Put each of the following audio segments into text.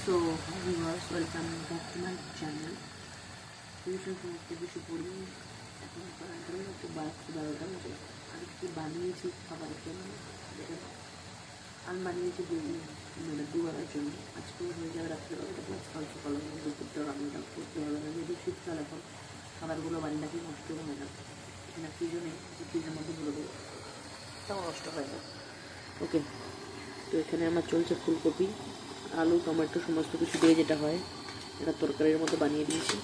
So viewers, welcome back to my channel. Tuition সমস্ত কিছু পড়ি এখন ধরো একটু 12টা মতো আর একটু বানিয়েছি খাবারের জন্য। আমি বানিয়েছি মানে দুবেলার জন্য। আজকে হয়ে যাবে রাত্রেবেলাটা প্লাস কাল সকালে দুপুরটা রান্নাটা করতে হবে না, যেহেতু শীতকাল এখন খাবারগুলো বানিয়ে কি নষ্ট হয় না, এখানে ফ্রিজনে ফ্রিজের মধ্যে ভরে দেবো, তাও নষ্ট হয় না। ওকে, তো এখানে আমার চলছে ফুলকপি, আলু, টমেটো সমস্ত কিছু দিয়ে যেটা হয় এটা তরকারির মতো বানিয়ে দিয়েছি।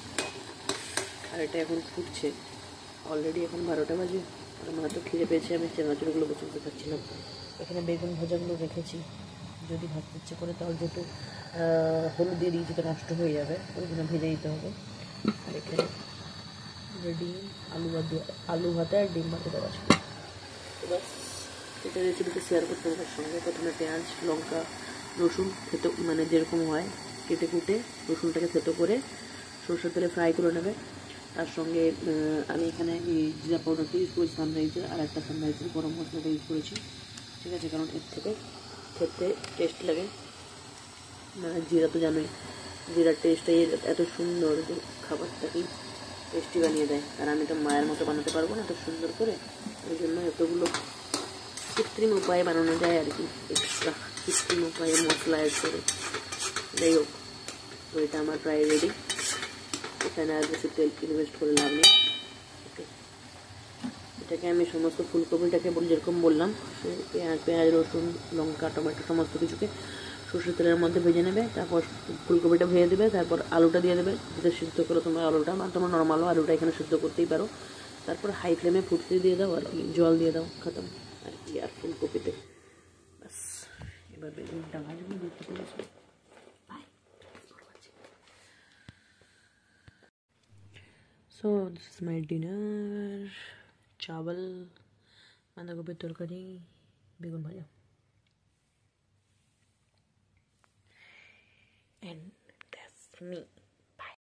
আর এটা এখন ফুটছে, অলরেডি এখন 12টা বাজে আর আমার তো খিদে পেয়েছে, আমি চেনাচুরগুলো বসে খাচ্ছিলাম। এখানে বেগুন ভাজাগুলো রেখেছি, যদি ভাজতে ইচ্ছে করে তাহলে যেহেতু হলুদ দিয়ে দিয়েছি তো নষ্ট হয়ে যাবে, ওই জন্য ভেজে দিতে হবে। আর এখানে রেডি আলু ভাতে আর ডিম ভাতে দেওয়া ছিল। বাস এটা রেসিপিটা শেয়ার করতে হবে সঙ্গে। প্রথমে পেঁয়াজ, লঙ্কা, রসুন থেতো মানে যেরকম হয় কেটে কুটে রসুনটাকে থেতো করে সরষের তেলে ফ্রাই করে নেবে। তার সঙ্গে আমি এখানে এই জিরা পাউডারটা ইউজ করেছি, সানরাইজের, আর একটা সানরাইজের গরম মশলাটা ইউজ করেছি, ঠিক আছে, কারণ এর থেকে খেতে টেস্ট লাগে। মানে জিরা তো জানোই, জিরার টেস্টটাই এত সুন্দর যে খাবারটাকেই টেস্টি বানিয়ে দেয়। আর আমি তো মায়ের মতো বানাতে পারবো না এত সুন্দর করে, ওই জন্য এতগুলো কৃত্রিম উপায়ে বানানো যায় আর কি, এক্সট্রা কৃত্রিম উপায়ে মশলা অ্যাড করে। যাই হোক, তো এটা আমার প্রায় রেডি। এখানে আর বেশি তেল ইনভেস্ট করে লাভ নেই। ওকে, এটাকে আমি সমস্ত ফুলকপিটাকে যেরকম বললাম, পেঁয়াজ, রসুন, লঙ্কা, টমেটো সমস্ত কিছুকে সরষের তেলের মধ্যে ভেজে নেবে। তারপর ফুলকপিটা ভেজে দেবে, তারপর আলুটা দিয়ে দেবে, যেটা সিদ্ধ করো তোমার আলুটা, বা তোমার নর্মালও আলুটা এখানে সিদ্ধ করতেই পারো। তারপর হাই ফ্লেমে ফুটতে দিয়ে দাও আর কি, জল দিয়ে দাও, খতম আর কি। আর ফুলকপিতে বাস এবার বেগুনটা ভাজবো, দেখতে পেয়েছি। So this is my dinner: চাवল, বাঁধাকপির তরকারি, বেগুন ভাজা, and that's me. Bye.